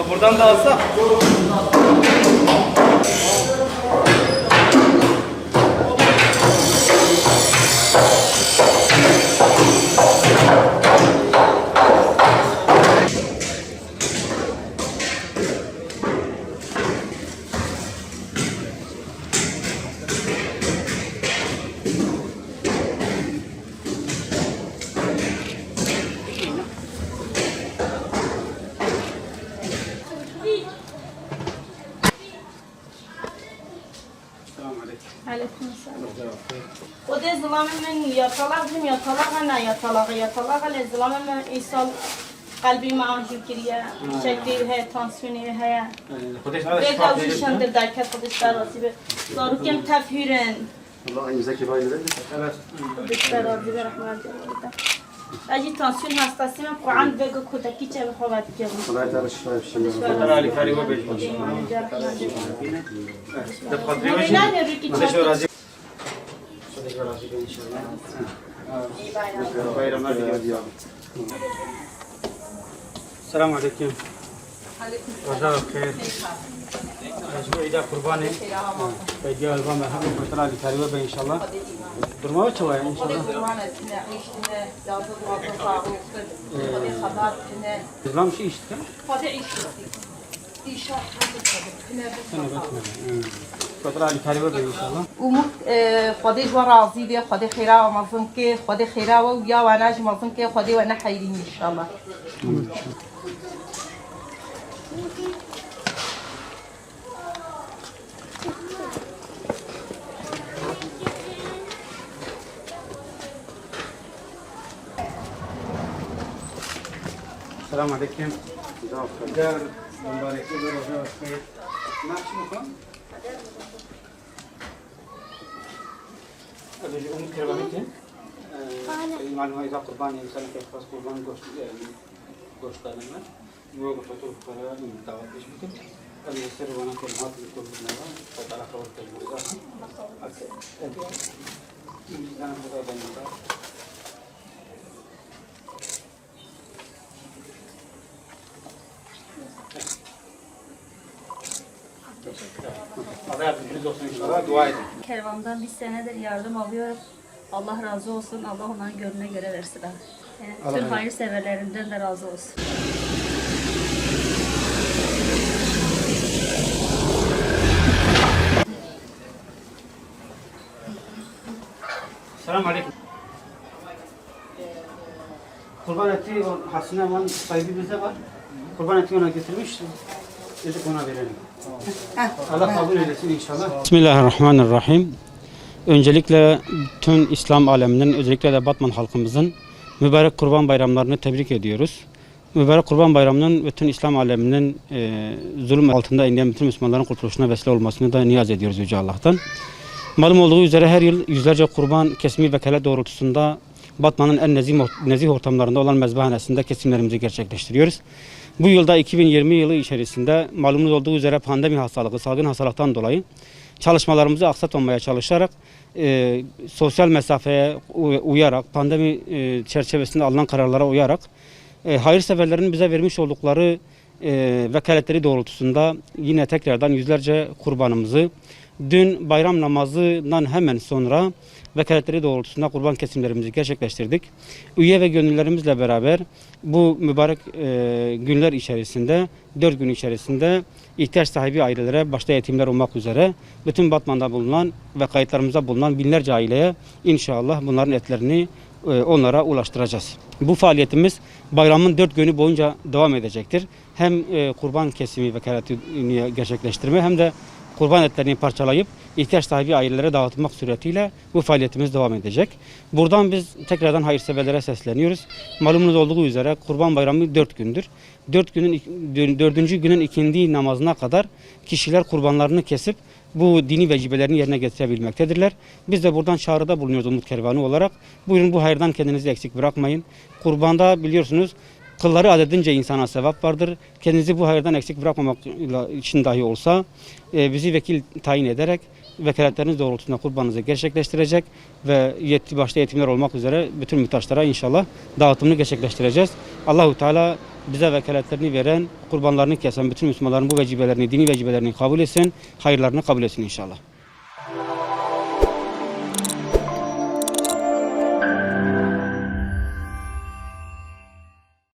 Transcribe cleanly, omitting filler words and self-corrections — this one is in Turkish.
Buradan da alsa. O da zılamın men yatalak bizim yatalak ana yatalak ale zılamın men isal kalbi maaşı kiriye şekli he tansiyonu he ve kalbişan der derket kudüsler razı zaruk kem tefhiren Allah imzaki bayılır. Evet. kudüsler razı ve rahmet Aji tansiyon hastası men Kur'an ve kudaki çeve xabat kiyam Allah Teala şifa versin. Sana Ali Karim ve Bey'in. Bayramlar diliyorum. Selamun Aleyküm. Razak khair. Ajwa ida kurban है पैदे अलवा में हम पतला लिखारी हुआ है इंशाल्लाह दुर्मा हुआ है इंशाल्लाह İslam şey işte. पतला लिखारी हुआ है इंशाल्लाह umut خودی جو راضی دی خودی خیره و مظلوم که خودی خیره و یا و ناج مظلوم که خودی و نه خیرین ان شاء الله السلام عليكم. دار مبارك الله وبركاته. ما اسمكم؟ أجل أم كربانية. معلومة إذا قرباني مثلا كيف خاص قربان قوش قالنا. وقفة الفقراء من دعوة بشبكة اللي يسر وانا كل هذا كل نوع فترى خبرت الموضوع أنا مدعو بالموضوع Allah yardımcınız olsun inşallah. Dua edin. Kervandan bir senedir yardım alıyorum. Allah razı olsun. Allah onların gönlüne göre versin. Yani tüm hayırseverlerinden de razı olsun. Selamun Aleyküm. Kurban eti o Hasine Aman sahibi bize var. Kurban eti ona getirmiş. Dedik ona verelim. Allah kabul eylesin inşallah. Bismillahirrahmanirrahim. Öncelikle tüm İslam aleminin, özellikle de Batman halkımızın mübarek Kurban Bayramlarını tebrik ediyoruz. Mübarek Kurban Bayramı'nın bütün İslam aleminin zulüm altında inleyen bütün Müslümanların kurtuluşuna vesile olmasını da niyaz ediyoruz Yüce Allah'tan. Malum olduğu üzere her yıl yüzlerce kurban kesimi vekalet doğrultusunda Batman'ın en nezih ortamlarında olan mezbahanesinde kesimlerimizi gerçekleştiriyoruz. Bu yılda 2020 yılı içerisinde malumunuz olduğu üzere pandemi hastalığı, salgın hastalıktan dolayı çalışmalarımızı aksatmamaya çalışarak sosyal mesafeye uyarak, pandemi çerçevesinde alınan kararlara uyarak hayırseverlerin bize vermiş oldukları vekaletleri doğrultusunda yine tekrardan yüzlerce kurbanımızı dün bayram namazından hemen sonra vekaletleri doğrultusunda kurban kesimlerimizi gerçekleştirdik. Üye ve gönüllerimizle beraber bu mübarek günler içerisinde, 4 gün içerisinde ihtiyaç sahibi ailelere, başta yetimler olmak üzere bütün Batman'da bulunan ve kayıtlarımızda bulunan binlerce aileye inşallah bunların etlerini onlara ulaştıracağız. Bu faaliyetimiz bayramın 4 günü boyunca devam edecektir. Hem kurban kesimi vekaletini gerçekleştirme hem de kurban etlerini parçalayıp ihtiyaç sahibi ailelere dağıtmak suretiyle bu faaliyetimiz devam edecek. Buradan biz tekrardan hayırseverlere sesleniyoruz. Malumunuz olduğu üzere Kurban Bayramı 4 gündür. 4. günün ikindi namazına kadar kişiler kurbanlarını kesip bu dini vecibelerini yerine getirebilmektedirler. Biz de buradan çağrıda bulunuyoruz Umut Kervanı olarak. Buyurun bu hayırdan kendinizi eksik bırakmayın. Kurbanda biliyorsunuz kılları adedince insana sevap vardır. Kendinizi bu hayırdan eksik bırakmamak için dahi olsa bizi vekil tayin ederek vekaletleriniz doğrultusunda kurbanınızı gerçekleştirecek ve başta yetimler olmak üzere bütün muhtaçlara inşallah dağıtımını gerçekleştireceğiz. Allahu Teala bize vekaletlerini veren, kurbanlarını kesen bütün Müslümanların bu vecibelerini, dini vecibelerini kabul etsin, hayırlarını kabul etsin inşallah.